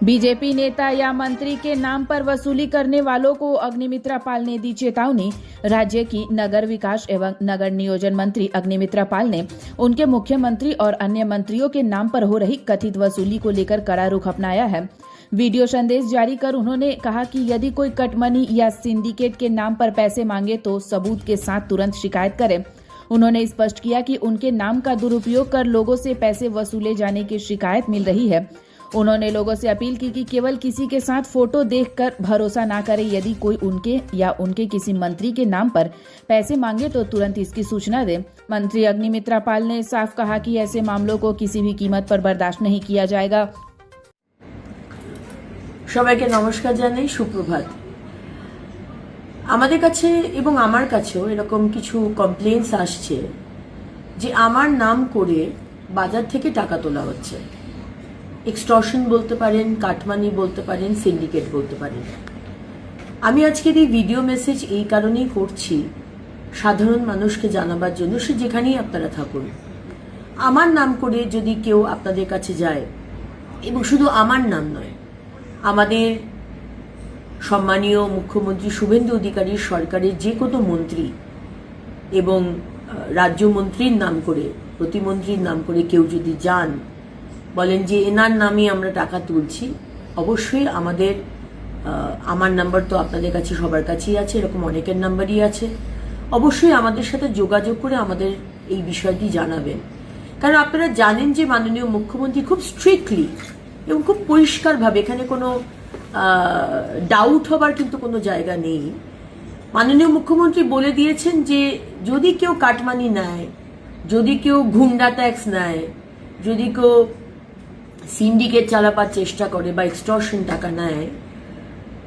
BJP नेता या मंत्री के नाम पर वसूली करने वालों को अग्निमित्रा पाल ने दी चेतावनी। राज्य की नगर विकास एवं नगर नियोजन मंत्री अग्निमित्रा पाल ने उनके मुख्यमंत्री और अन्य मंत्रियों के नाम पर हो रही कथित वसूली को लेकर कड़ा रुख अपनाया है। वीडियो संदेश जारी कर उन्होंने कहा कि यदि कोई कटमनी या सिंडिकेट के नाम पर पैसे मांगे तो सबूत के साथ तुरंत शिकायत करें। उन्होंने स्पष्ट किया कि उनके नाम का दुरुपयोग कर लोगों से पैसे वसूले जाने की शिकायत मिल रही है। उन्होंने लोगों से अपील की कि केवल किसी के साथ फोटो देखकर भरोसा ना करें। यदि कोई उनके या उनके किसी मंत्री के नाम पर पैसे मांगे तो तुरंत इसकी सूचना दें। मंत्री अग्निमित्रा पाल ने साफ कहा कि ऐसे मामलों को किसी भी कीमत पर बर्दाश्त नहीं किया जाएगा। সবাইকে নমস্কার জানাই, সুপ্রভাত। আমাদের কাছে এবং আমার কাছেও এরকম কিছু কমপ্লেইন্টস আসছে যে আমার নাম করে বাজার থেকে টাকা তোলা হচ্ছে। এক্সটর্শন বলতে পারেন, কাটমানি বলতে পারেন, সিন্ডিকেট বলতে পারেন। আমি আজকের এই ভিডিও মেসেজ এই কারণেই করছি, সাধারণ মানুষকে জানাবার জন্য, সে যেখানেই আপনারা থাকুন। আমার নাম করে যদি কেউ আপনাদের কাছে যায়, এবং শুধু আমার নাম নয়, আমাদের সম্মানীয় মুখ্যমন্ত্রী শুভেন্দু অধিকারীর সরকারের যে কোনো মন্ত্রী এবং রাজ্যমন্ত্রীর নাম করে, প্রতিমন্ত্রীর নাম করে কেউ যদি যান, বলেন যে এনার নামে আমরা টাকা তুলছি, অবশ্যই আমার নাম্বার তো আপনাদের কাছে সবার কাছেই আছে, এরকম অনেকের নাম্বারই আছে। অবশ্যই আমাদের সাথে যোগাযোগ করে আমাদের এই বিষয়টি জানাবেন। কারণ আপনারা জানেন যে মাননীয় মুখ্যমন্ত্রী খুব স্ট্রিক্টলি এবং খুব পরিষ্কারভাবে, এখানে কোনো ডাউট হবার কিন্তু কোনো জায়গা নেই, মাননীয় মুখ্যমন্ত্রী বলে দিয়েছেন যে যদি কেউ কাটমানি নেয়, যদি কেউ গুন্ডা ট্যাক্স নেয়, যদি কেউ সিন্ডিকেট চালাবার চেষ্টা করে বা এক্সটর্শন টাকা নেয়,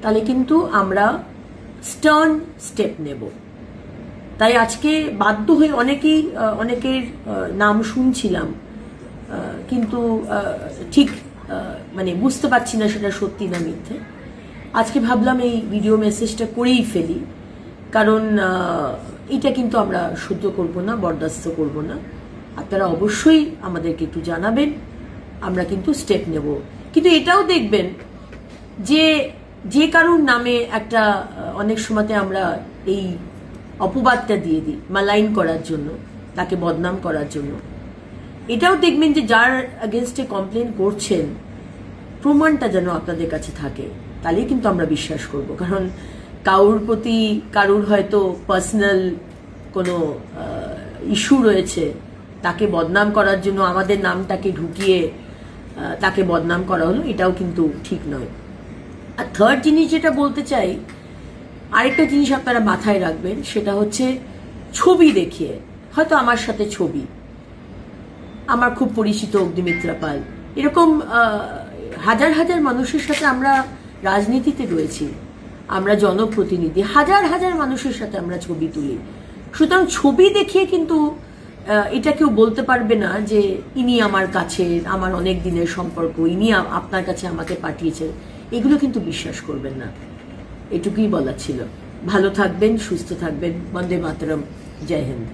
তাহলে কিন্তু আমরা স্টার্ন স্টেপ নেব। তাই আজকে বাধ্য হয়ে অনেকের নাম শুনছিলাম, কিন্তু ঠিক বুঝতে পারছি না সেটা সত্যি না মিথ্যে। আজকে ভাবলাম এই ভিডিও মেসেজটা করেই ফেলি, কারণ এটা কিন্তু আমরা সহ্য করব না, বরদাস্ত করব না। আপনারা অবশ্যই আমাদেরকে একটু জানাবেন, আমরা কিন্তু স্টেপ নেব। কিন্তু এটাও দেখবেন যে কারুর নামে একটা অনেক সময়তে আমরা এই অপবাদটা দিয়ে দিই মালাইন করার জন্য, তাকে বদনাম করার জন্য। এটাও দেখবেন যে যার এগেনস্টে কমপ্লেন করছেন, প্রমাণটা যেন আপনাদের কাছে থাকে, তাহলেই কিন্তু আমরা বিশ্বাস করব। কারণ কারুর প্রতি কারুর হয়তো পার্সোনাল কোনো ইস্যু রয়েছে, তাকে বদনাম করার জন্য আমাদের নামটাকে ঢুকিয়ে তাকে বদনাম করা হলো, এটাও কিন্তু ঠিক নয়। আর থার্ড জিনিস যেটা বলতে চাই, আরেকটা জিনিস আপনারা মাথায় রাখবেন, সেটা হচ্ছে ছবি দেখিয়ে, হয়তো আমার সাথে ছবি, আমার খুব পরিচিত অগ্নিমিত্রা পাল, এরকম হাজার হাজার মানুষের সাথে আমরা রাজনীতিতে রয়েছি, আমরা জনপ্রতিনিধি, হাজার হাজার মানুষের সাথে আমরা ছবি তুলি। সুতরাং ছবি দেখিয়ে কিন্তু এটা কেউ বলতে পারবে না যে ইনি আমার কাছে, আমার অনেক দিনের সম্পর্ক, ইনি আপনার কাছে আমাকে পাঠিয়েছেন। এগুলো কিন্তু বিশ্বাস করবেন না। এটুকুই বলা ছিল। ভালো থাকবেন, সুস্থ থাকবেন। বন্দে মাতরম। জয় হিন্দ।